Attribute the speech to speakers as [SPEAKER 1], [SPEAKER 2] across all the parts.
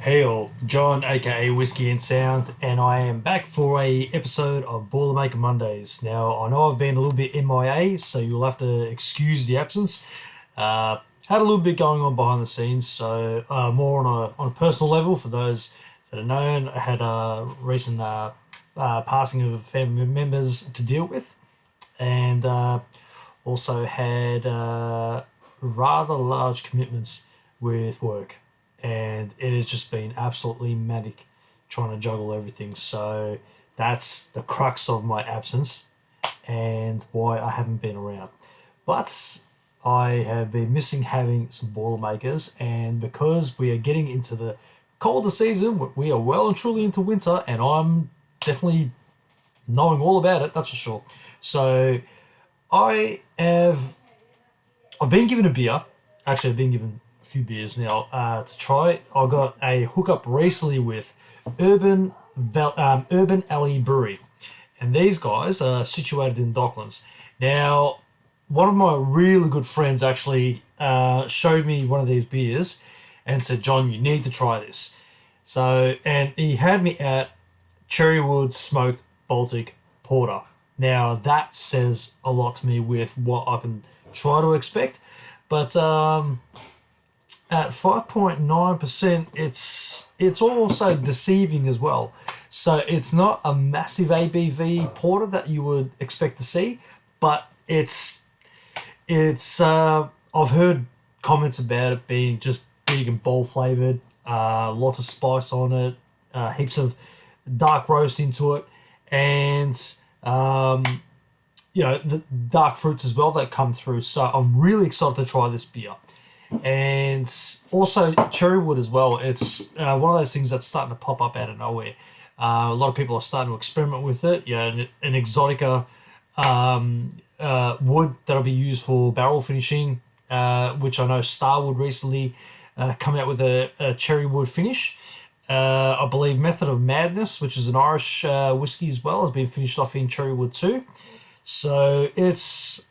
[SPEAKER 1] Hey all, John aka Whiskey and Sound, and I am back for a episode of Boilermaker Mondays. Now I know I've been a little bit MIA, so you'll have to excuse the absence. Had a little bit going on behind the scenes, so more on a personal level for those that are known. I had a recent passing of family members to deal with, and also had rather large commitments with work, and it has just been absolutely manic trying to juggle everything. So that's the crux of my absence and why I haven't been around. But I have been missing having some Boilermakers, and because we are getting into the colder season, we are well and truly into winter, and I'm definitely knowing all about it, that's for sure. So I have I've been given a beer. Actually, I've been given a few beers now to try. I got a hookup recently with Urban Alley Brewery, and these guys are situated in Docklands. Now, one of my really good friends actually showed me one of these beers and said, "John, you need to try this." So, and he had me at Cherrywood Smoked Baltic Porter. Now that says a lot to me with what I can try to expect, but at 5.9%, it's also deceiving as well. So it's not a massive ABV porter that you would expect to see, but it's I've heard comments about it being just big and bold flavored, lots of spice on it, heaps of dark roast into it, and the dark fruits as well that come through. So I'm really excited to try this beer, and also Cherrywood as well. It's one of those things that's starting to pop up out of nowhere. A lot of people are starting to experiment with it. Yeah, an exotica wood that'll be used for barrel finishing, which I know Starwood recently come out with a cherry wood finish. I believe Method of Madness, which is an Irish whiskey as well, has been finished off in cherry wood too. So it's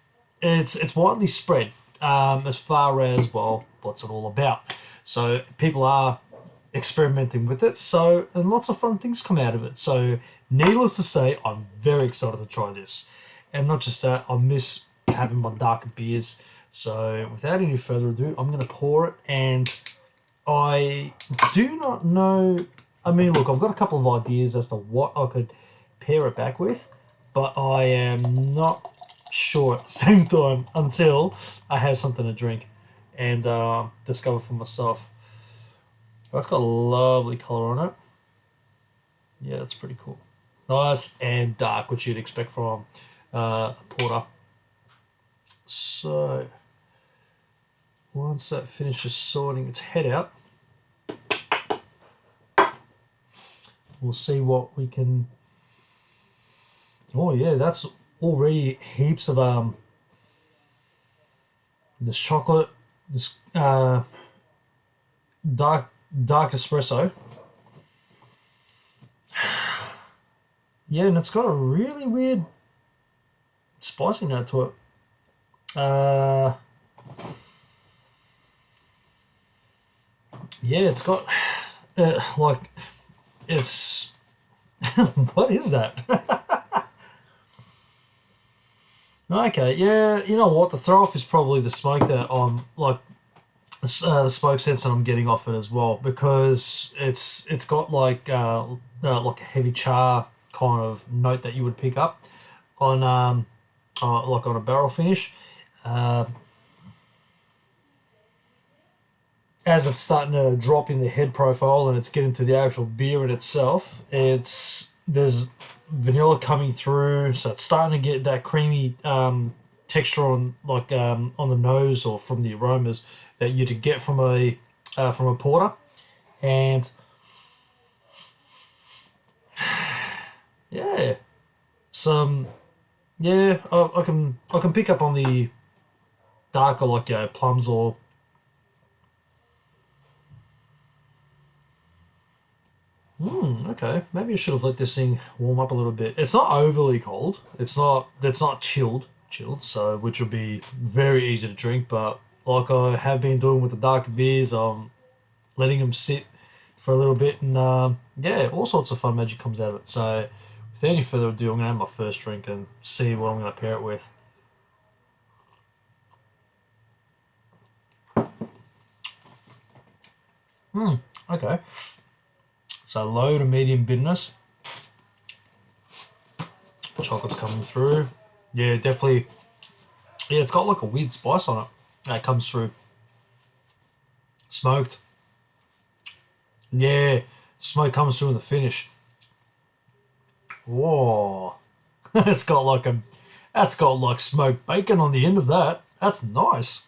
[SPEAKER 1] widely spread as far as well what's it all about. So people are experimenting with it. So and lots of fun things come out of it. So needless to say, I'm very excited to try this. And not just that, I miss having my darker beers. So without any further ado, I'm going to pour it. And I do not know. I mean, look, I've got a couple of ideas as to what I could pair it back with, but I am not sure at the same time until I have something to drink and discover for myself. That's got a lovely colour on it. Yeah, that's pretty cool. Nice and dark, which you'd expect from a porter. So once that finishes sorting its head out, we'll see what we can. Oh yeah, that's already heaps of this chocolate, this dark espresso. Yeah, and it's got a really weird spicy note to it. Yeah, it's got like it's what is that? Okay, yeah, you know what? The throw off is probably the smoke that I'm like the smoke sense that I'm getting off it as well, because it's got like a heavy char kind of note that you would pick up on like on a barrel finish. Uh, as it's starting to drop in the head profile and it's getting to the actual beer in itself, there's vanilla coming through, so it's starting to get that creamy texture on on the nose or from the aromas that you'd get from a porter, and yeah, some yeah, I can pick up on the darker plums or okay. Maybe I should have let this thing warm up a little bit. It's not overly cold. It's not chilled. So which would be very easy to drink. But like I have been doing with the darker beers, I'm letting them sit for a little bit, and yeah, all sorts of fun magic comes out of it. So, without any further ado, I'm gonna have my first drink and see what I'm gonna pair it with. Okay. So low to medium bitterness. The chocolate's coming through. Yeah, definitely. Yeah, it's got like a weird spice on it that comes through. Smoked. Yeah, smoke comes through in the finish. Whoa. it's got like a That's got like smoked bacon on the end of that. That's nice.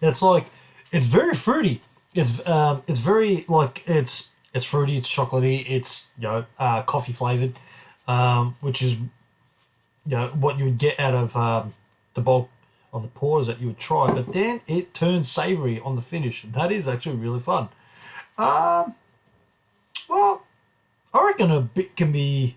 [SPEAKER 1] It's like it's very fruity. It's very like it's fruity. It's chocolatey. It's coffee flavored, which is what you would get out of the bulk of the porters that you would try. But then it turns savoury on the finish, and that is actually really fun. Um, well, I reckon a bit can be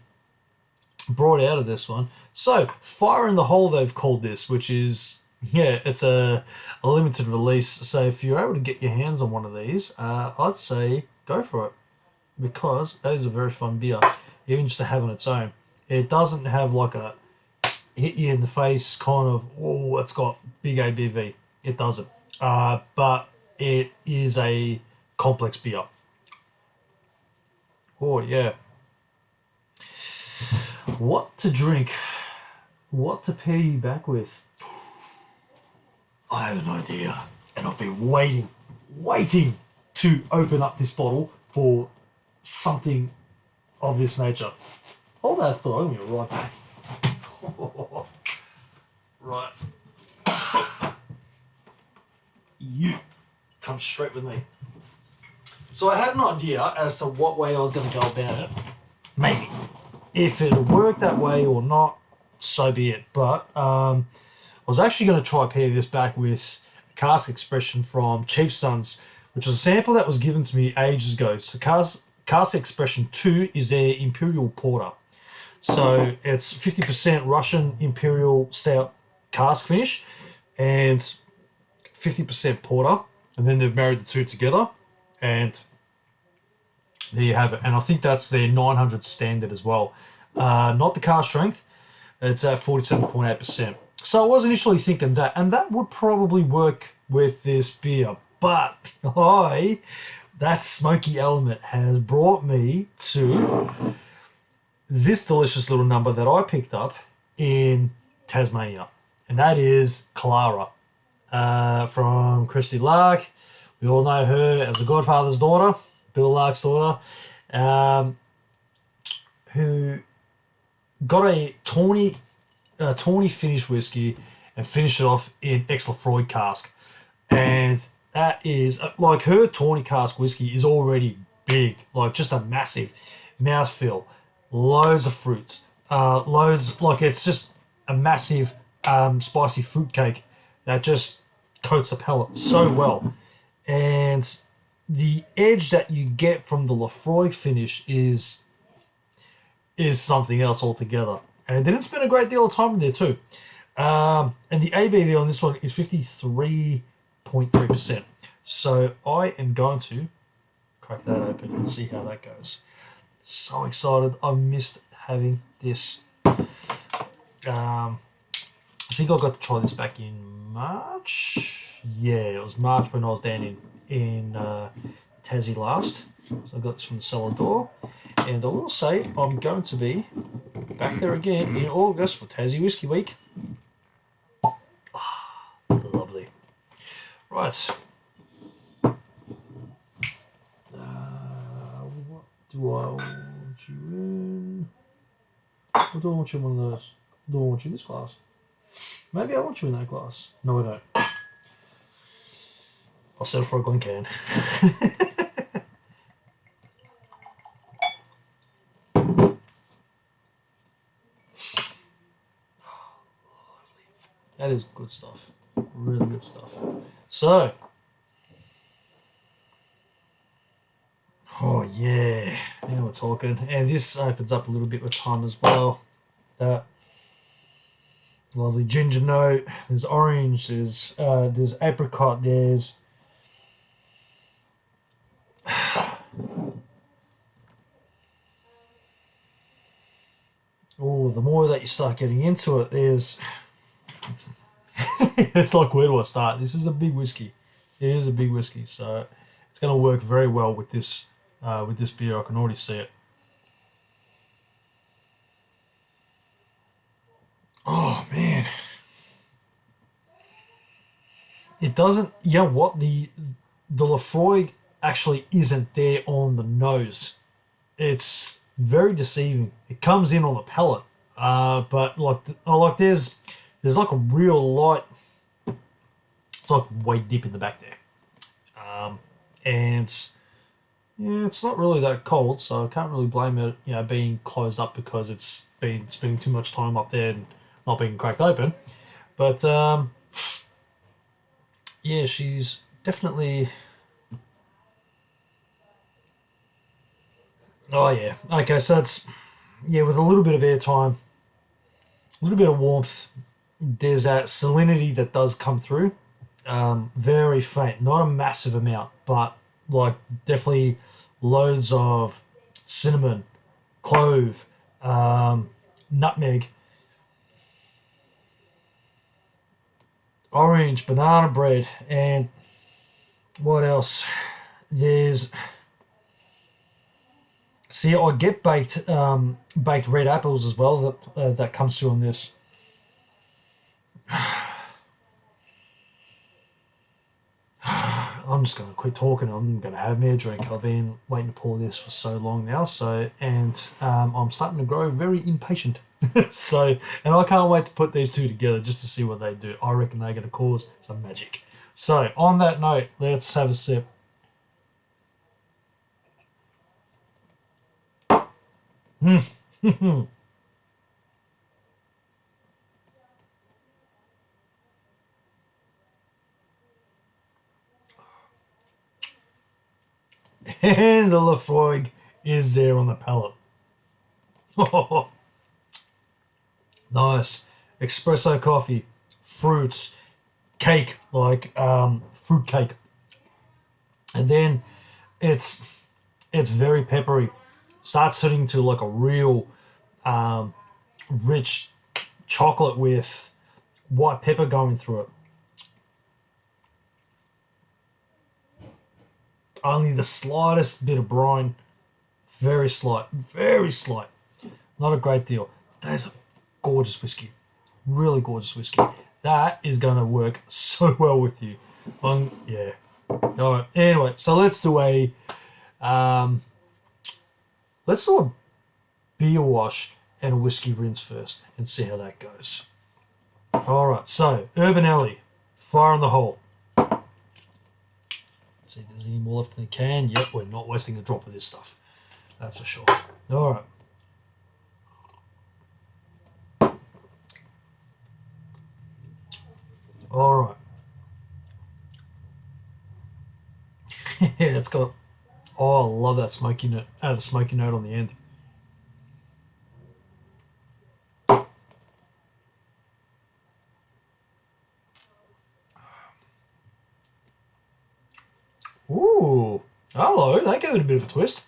[SPEAKER 1] brought out of this one. So, Fire in the Hole, they've called this, which is, yeah, it's a limited release. So, if you're able to get your hands on one of these, I'd say go for it because that is a very fun beer, even just to have on its own. It doesn't have like a hit you in the face kind of, oh, it's got big ABV. It doesn't. But it is a complex beer. Oh, yeah. What to drink? What to pair you back with? I have an idea, and I've been waiting to open up this bottle for something of this nature. Hold that thought, I'm going to right back. Right. You come straight with me. So I had an idea as to what way I was going to go about it. Maybe. If it'll work that way or not, so be it. But I was actually going to try pair this back with a cask expression from Chief's Sons, which was a sample that was given to me ages ago. So cask expression 2 is their Imperial Porter. So it's 50% Russian Imperial Stout cask finish and 50% porter. And then they've married the two together. And there you have it. And I think that's their 900 standard as well. Not the cask strength. It's at 47.8%. So I was initially thinking that. And that would probably work with this beer. But that smoky element has brought me to this delicious little number that I picked up in Tasmania. And that is Killara from Christy Lark. We all know her as the Godfather's daughter, Bill Lark's daughter, who got a Tawny finished whiskey and finished it off in ex-Laphroaig cask. And that is, like, her Tawny cask whiskey is already big, like just a massive mouthfeel, loads of fruits, it's just a massive spicy fruit cake that just coats the palate so well. And the edge that you get from the Laphroaig finish is something else altogether. And I didn't spend a great deal of time in there too. And the ABV on this one is 53.3%. So I am going to crack that open and see how that goes. So excited. I missed having this. I think I got to try this back in March. Yeah, it was March when I was down in Tassie last. So I got this from the cellar door. And I will say I'm going to be back there again in August for Tassie Whiskey Week. Lovely. Right. What do I want you in? What do I want you in one of those? Do I want you in this glass? Maybe I want you in that glass. No, I don't. I'll settle for a Glencairn. That is good stuff. Really good stuff. So, oh yeah, now we're talking. And this opens up a little bit with time as well. That lovely ginger note. There's orange. There's apricot. There's Oh, the more that you start getting into it, there's it's like, where do I start? This is a big whiskey. It is a big whiskey, so it's going to work very well with this beer. I can already see it. Oh man, it doesn't. You know what, the Laphroaig actually isn't there on the nose. It's very deceiving. It comes in on the palate, but like there's like a real light. It's like way deep in the back there, and yeah, it's not really that cold, so I can't really blame it. Being closed up because it's been spending too much time up there and not being cracked open. But yeah, she's definitely. Oh yeah. Okay, so it's with a little bit of airtime, a little bit of warmth. There's that salinity that does come through. Very faint, not a massive amount, but like definitely loads of cinnamon, clove, nutmeg, orange, banana bread, and what else? There's See, I get baked red apples as well that comes through on this. I'm just gonna quit talking. I'm gonna have me a drink. I've been waiting to pour this for so long now. I'm starting to grow very impatient. And I can't wait to put these two together just to see what they do. I reckon they're gonna cause some magic. So on that note, let's have a sip. And the Laphroaig is there on the palate. Nice. Espresso coffee, fruits, cake, like fruit cake. And then it's it's very peppery. Starts turning to like a real rich chocolate with white pepper going through it. Only the slightest bit of brine, very slight, very slight. Not a great deal. That is a gorgeous whiskey. Really gorgeous whiskey. That is going to work so well with you. Yeah. All right. Anyway, so um, let's do a beer wash and a whiskey rinse first and see how that goes. All right. So Urban Alley, fire in the hole. See if there's any more left in the can. Yep, we're not wasting a drop of this stuff. That's for sure. All right. All right. Yeah, it's got. Oh, I love that smoky note. The smoky note on the end. Ooh, hello. That gave it a bit of a twist.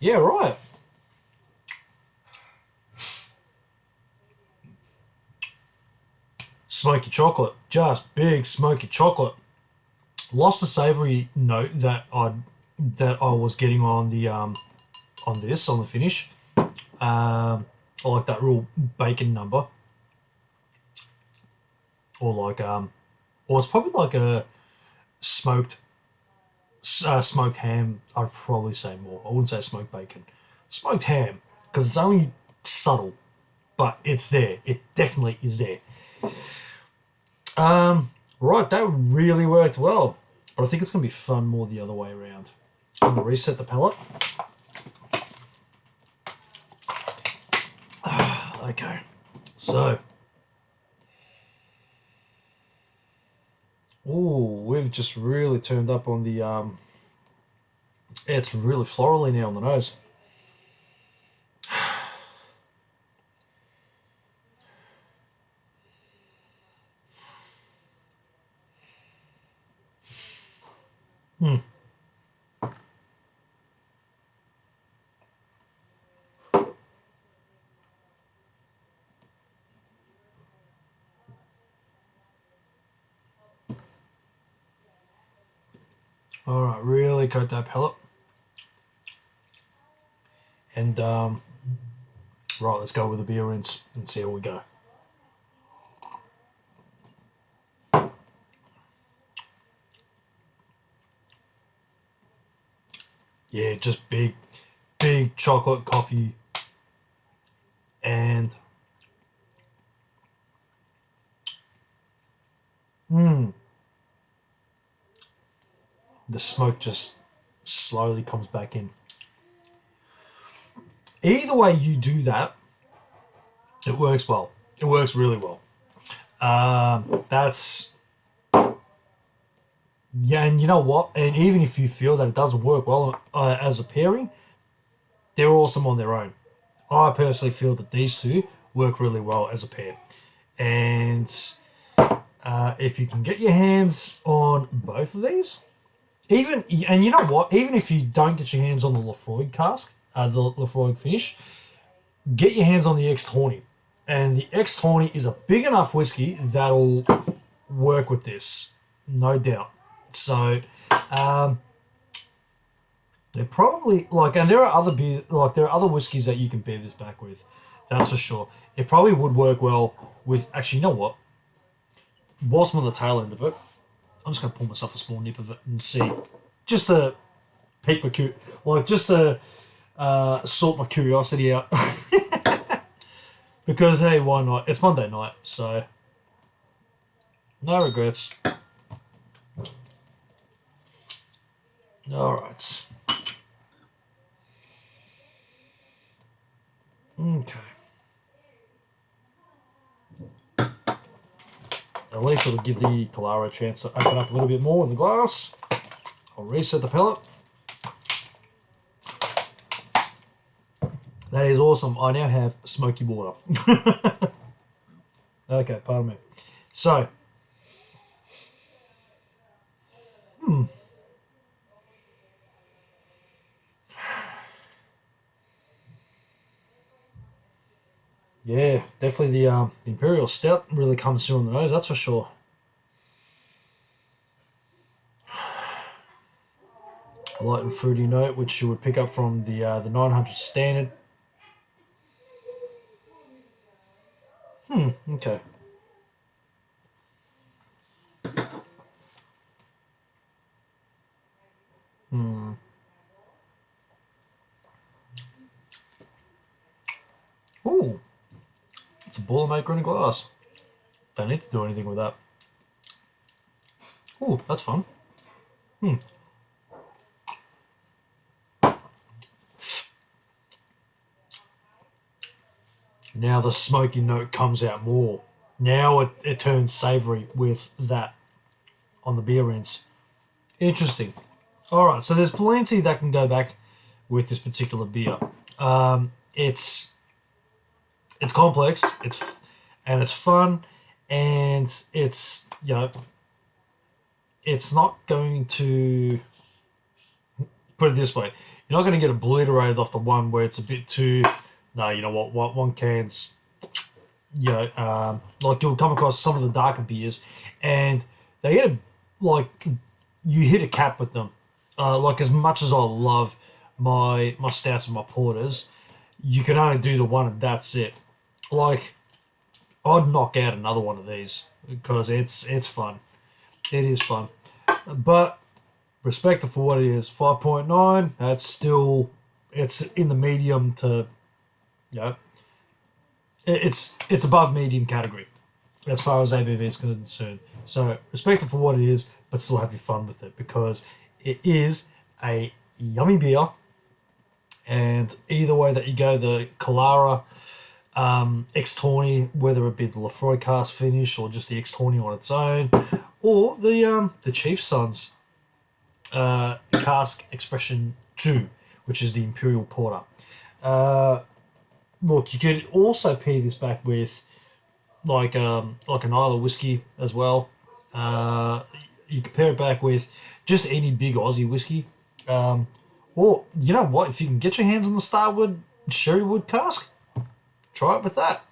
[SPEAKER 1] Yeah, right. Smoky chocolate, just big smoky chocolate. Lost the savoury note that I was getting on the finish. I like that real bacon number, or or it's probably like a smoked smoked ham. I'd probably say more. I wouldn't say smoked bacon, smoked ham, because it's only subtle, but it's there. It definitely is there. Right, that really worked well, but I think it's going to be fun more the other way around. I'm going to reset the palette. Okay, so, we've just really turned up on the, it's really florally now on the nose. Mm. All right, really coat that pellet. And right, let's go with the beer rinse and see how we go. Yeah, just big chocolate coffee, and mm, the smoke just slowly comes back in. Either way you do that, it works well. It works really well. That's Yeah, and you know what? And even if you feel that it doesn't work well as a pairing, they're awesome on their own. I personally feel that these two work really well as a pair. And if you can get your hands on both of these, and you know what? Even if you don't get your hands on the Laphroaig cask, the Laphroaig finish, get your hands on the ex-Tawny. And the ex-Tawny is a big enough whiskey that'll work with this, no doubt. So, um, they're probably and there are other there are other whiskies that you can pair this back with. That's for sure. It probably would work well with. Actually, you know what? Whilst I'm on the tail end of it, I'm just gonna pour myself a small nip of it and see, just to pique my just to sort my curiosity out. Because hey, why not? It's Monday night, so no regrets. All right. Okay. At least it'll give the Killara a chance to open up a little bit more in the glass. I'll reset the pellet. That is awesome. I now have smoky water. Okay, pardon me. So, yeah, definitely the Imperial Stout really comes through on the nose, that's for sure. A light and fruity note, which you would pick up from the 900 standard. Okay. Hmm. Ooh, it's a Boilermaker in a glass. Don't need to do anything with that. Ooh, that's fun. Hmm. Now the smoky note comes out more. Now it turns savoury with that on the beer rinse. Interesting. All right, so there's plenty that can go back with this particular beer. It's complex. It's fun, and it's not going to, put it this way. You're not going to get obliterated off the one where it's a bit too. No, you know what? One can's, like you'll come across some of the darker beers, and they get you hit a cap with them. Like as much as I love my stouts and my porters, you can only do the one and that's it. Like I'd knock out another one of these because it's fun. It is fun, but respect it for what it is. 5.9. That's still, it's in the medium to, you know, it's above medium category as far as ABV is concerned. So respect it for what it is, but still have your fun with it because it is a yummy beer. And either way that you go, the Killara ex-Tawny, whether it be the Laphroaig cask finish or just the ex-Tawny on its own, or the Chief's Sons cask expression 2, which is the Imperial Porter. Look, you could also pair this back with like an Isla whiskey as well. you compare it back with just any big Aussie whiskey. Or, you know what, if you can get your hands on the Starwood Cherrywood cask, try it with that.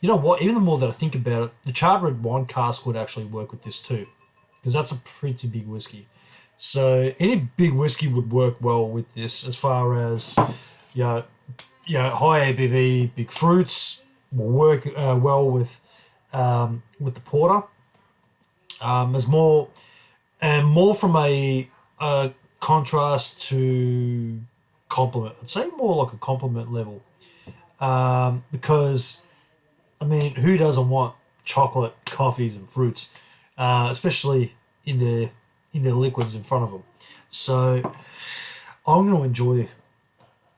[SPEAKER 1] You know what, even the more that I think about it, the charred red wine cask would actually work with this too, because that's a pretty big whiskey. So any big whiskey would work well with this, as far as you know, high ABV, big fruits will work well with the porter. As more from a contrast to compliment. I'd say more like a compliment level, because I mean, who doesn't want chocolate, coffees, and fruits, especially in their liquids in front of them? So I'm going to enjoy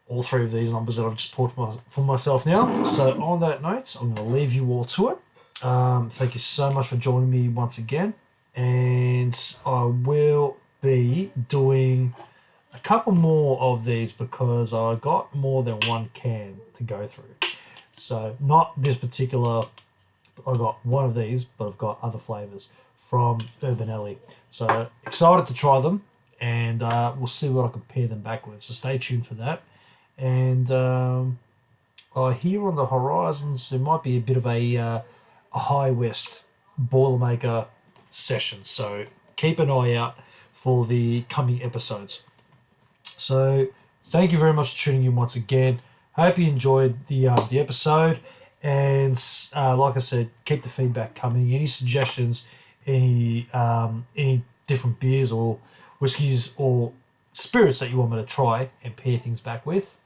[SPEAKER 1] all three of these numbers that I've just poured for myself now. So on that note, I'm going to leave you all to it. Thank you so much for joining me once again, and I will be doing a couple more of these because I got more than one can to go through. So not this particular, I got one of these, but I've got other flavours from Urban Alley. So excited to try them, and we'll see what I can pair them back with. So stay tuned for that. And I hear on the horizons there might be a bit of a high west Boilermaker session. So keep an eye out for the coming episodes. So thank you very much for tuning in once again. Hope you enjoyed the episode, and like I said, keep the feedback coming. Any suggestions, any different beers or whiskies or spirits that you want me to try and pair things back with,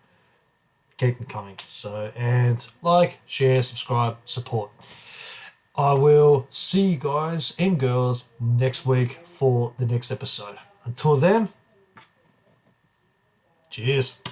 [SPEAKER 1] keep them coming. So, and like, share, subscribe, support. I will see you guys and girls next week for the next episode. Until then, cheers.